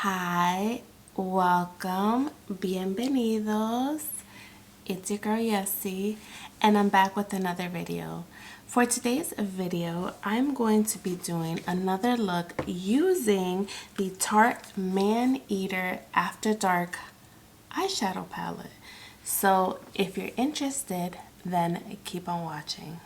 Hi, welcome, bienvenidos. It's your girl Yessie, and I'm back with another video. For today's video, I'm going to be doing another look using the Tarte Maneater After Dark eyeshadow palette. So if you're interested, then keep on watching.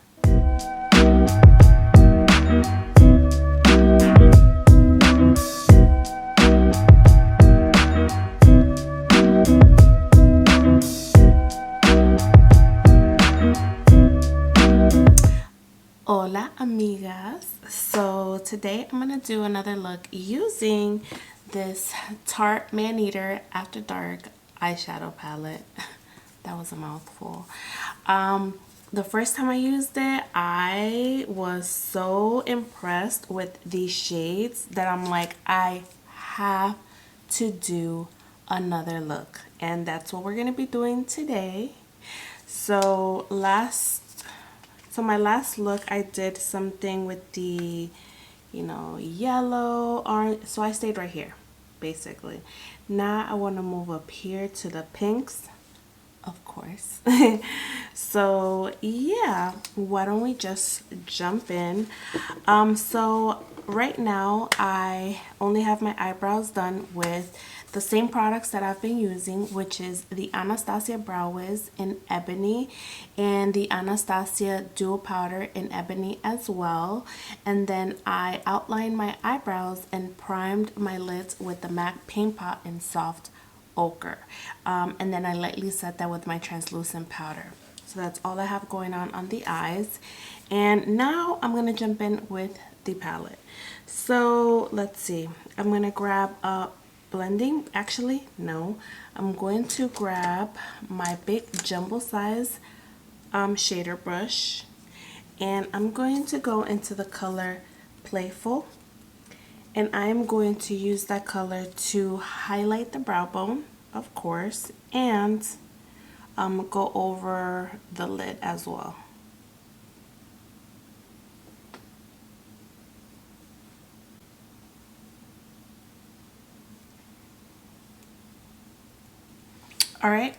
Hola amigas, so today I'm going to do another look using this Tarte Maneater After Dark eyeshadow palette. That was a mouthful. The first time I used it, I was so impressed with these shades that I'm like, I have to do another look, and that's what we're going to be doing today. So my last look, I did something with the, yellow, orange. So I stayed right here, basically. Now I want to move up here to the pinks, of course. So yeah, why don't we just jump in? So right now I only have my eyebrows done with the same products that I've been using, which is the Anastasia Brow Wiz in Ebony and the Anastasia Duo Powder in Ebony as well. And then I outlined my eyebrows and primed my lids with the MAC Paint Pot in Soft Ochre. And then I lightly set that with my translucent powder. So that's all I have going on the eyes. And now I'm going to jump in with the palette. So let's see. I'm going to grab a blending. Actually, no. I'm going to grab my big jumbo size shader brush. And I'm going to go into the color Playful. And I'm going to use that color to highlight the brow bone, of course, and go over the lid as well. Alright,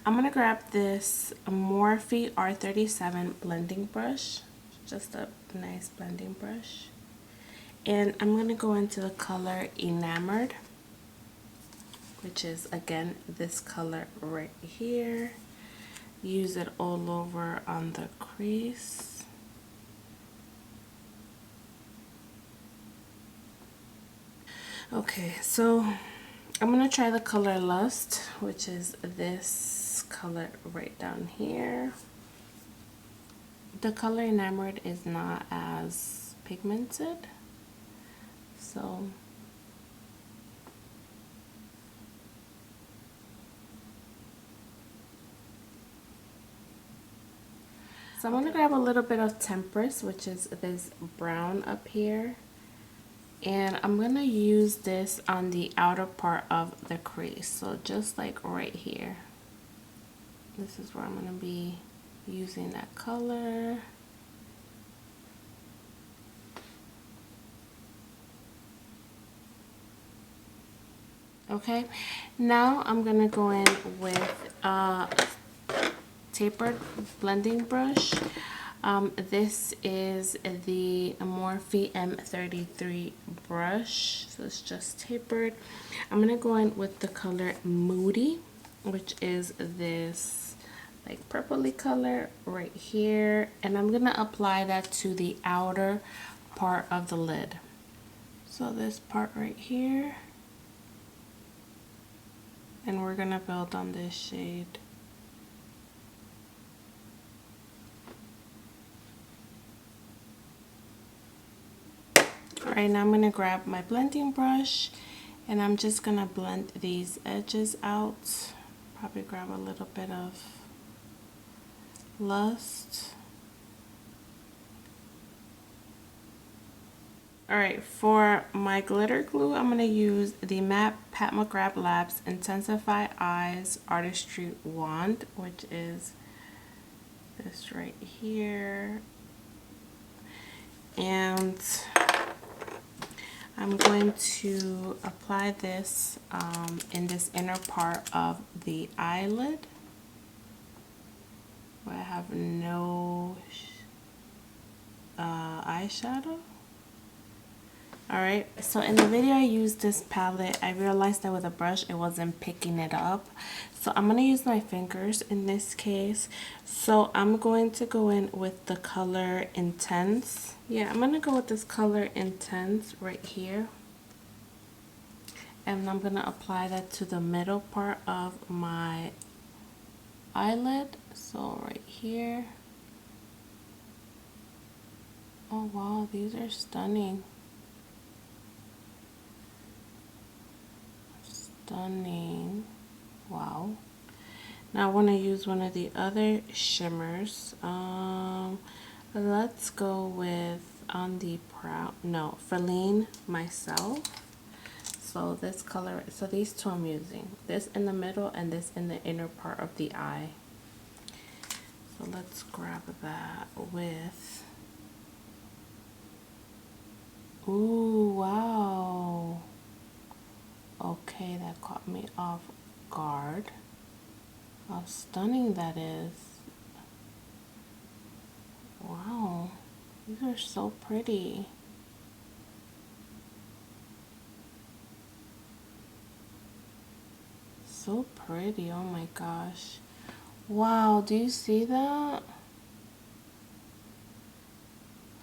I'm going to grab this Morphe R37 blending brush, just a nice blending brush. And I'm going to go into the color Enamored, which is again this color right here. Use it all over on the crease. Okay, so I'm going to try the color Lust, which is this color right down here. The color Enamored is not as pigmented, so I'm going to grab a little bit of Temperance, which is this brown up here, and I'm going to use this on the outer part of the crease, so just like right here. This is where I'm going to be using that color. Okay, now I'm going to go in with tapered blending brush. This is the Morphe M33 brush, so it's just tapered. I'm gonna go in with the color Moody, which is this like purpley color right here, and I'm gonna apply that to the outer part of the lid. So this part right here, and we're gonna build on this shade. Alright, now I'm going to grab my blending brush and I'm just going to blend these edges out. Probably grab a little bit of Lust. Alright, for my glitter glue, I'm going to use the MAC Pat McGrath Labs Intensify Eyes Artistry Wand, which is this right here. And I'm going to apply this in this inner part of the eyelid where I have no eyeshadow. Alright, so in the video I used this palette. I realized that with a brush it wasn't picking it up. So I'm going to use my fingers in this case. So I'm going to go in with the color Intense. Yeah, I'm going to go with this color Intense right here. And I'm going to apply that to the middle part of my eyelid. So right here. Oh wow, these are stunning. Stunning. Wow. Now I want to use one of the other shimmers. Let's go with on the Feline Myself. So this color, so these two I'm using. This in the middle and this in the inner part of the eye. So let's grab that with, ooh, wow. Okay, that caught me off guard. How stunning that is. Wow, these are so pretty. So pretty, oh my gosh. Wow, do you see that?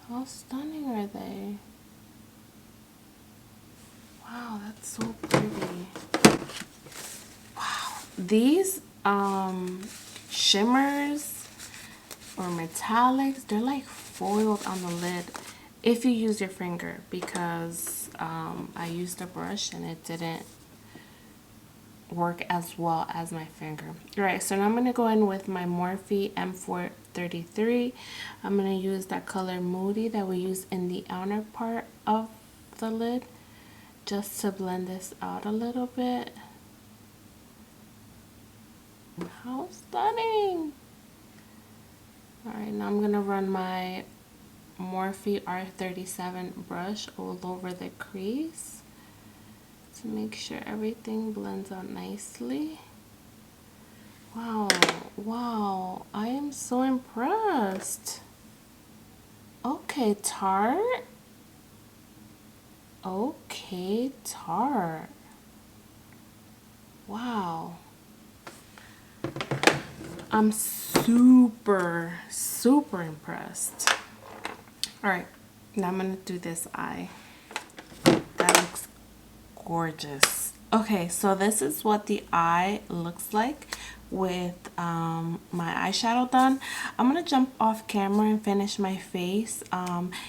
How stunning are they? Wow, that's so pretty. Wow, these shimmers or metallics, they're like foiled on the lid if you use your finger, because I used a brush and it didn't work as well as my finger. Alright, so now I'm going to go in with my Morphe M433. I'm going to use that color Moody that we use in the outer part of the lid, just to blend this out a little bit. How stunning! Alright, now I'm going to run my Morphe R37 brush all over the crease to make sure everything blends out nicely. Wow, wow, I am so impressed. Okay, Tarte. Okay, Tarte. Wow. I'm super impressed. Alright, now I'm going to do this eye. That looks gorgeous. Okay, so this is what the eye looks like with my eyeshadow done. I'm gonna jump off camera and finish my face,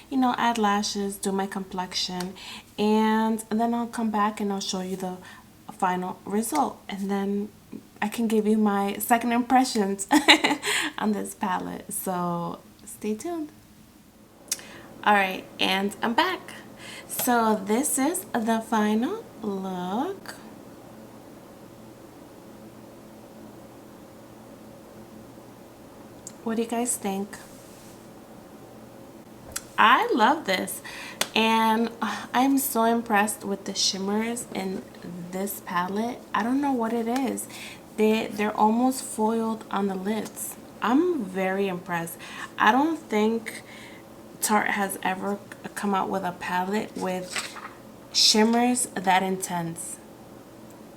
you know, add lashes, do my complexion, and then I'll come back and I'll show you the final result, and then I can give you my second impressions on this palette. So stay tuned. Alright, and I'm back. So this is the final look. What do you guys think? I love this, and I'm so impressed with the shimmers in this palette. I don't know what it is. They're almost foiled on the lids. I'm very impressed. I don't think Tarte has ever come out with a palette with shimmers that intense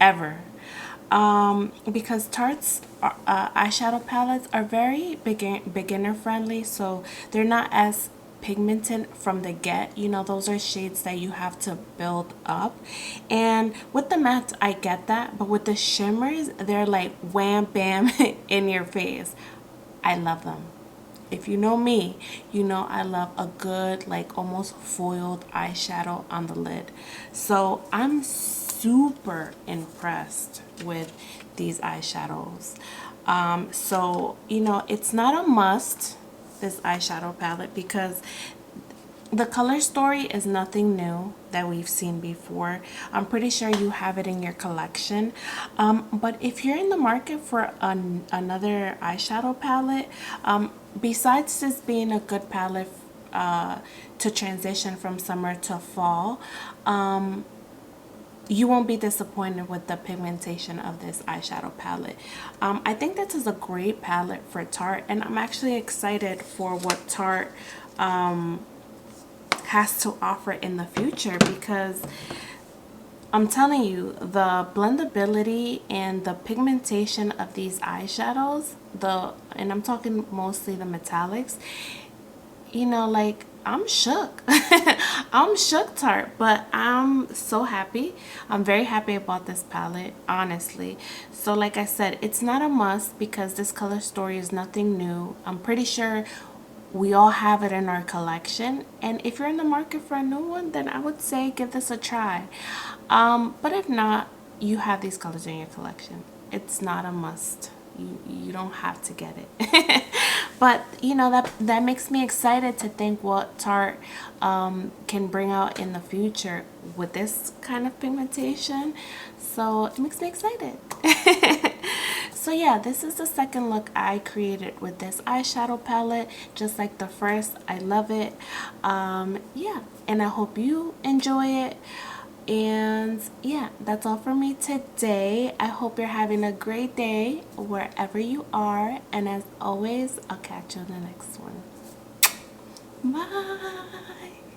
ever. Because Tarte's eyeshadow palettes are very beginner friendly, so they're not as pigmented from the get. You know, those are shades that you have to build up, and with the mattes I get that, but with the shimmers they're like wham bam in your face. I love them. If you know me, you know I love a good, like, almost foiled eyeshadow on the lid. So I'm super impressed with these eyeshadows. So, you know, it's not a must, this eyeshadow palette, because the color story is nothing new that we've seen before. I'm pretty sure you have it in your collection. But if you're in the market for another eyeshadow palette, besides this being a good palette to transition from summer to fall, you won't be disappointed with the pigmentation of this eyeshadow palette. I think this is a great palette for Tarte, and I'm actually excited for what Tarte has to offer in the future, because I'm telling you, the blendability and the pigmentation of these eyeshadows, and I'm talking mostly the metallics, you know, like, I'm shook. I'm shook, Tarte, but I'm so happy. I'm very happy about this palette, honestly. So like I said, it's not a must because this color story is nothing new. I'm pretty sure we all have it in our collection, and if you're in the market for a new one, then I would say give this a try. But if not, you have these colors in your collection. It's not a must. You don't have to get it. But you know, that makes me excited to think what Tarte can bring out in the future with this kind of pigmentation. So it makes me excited. So yeah, this is the second look I created with this eyeshadow palette, just like the first. I love it. Yeah, and I hope you enjoy it. And yeah, that's all for me today. I hope you're having a great day wherever you are, and as always, I'll catch you in the next one. Bye.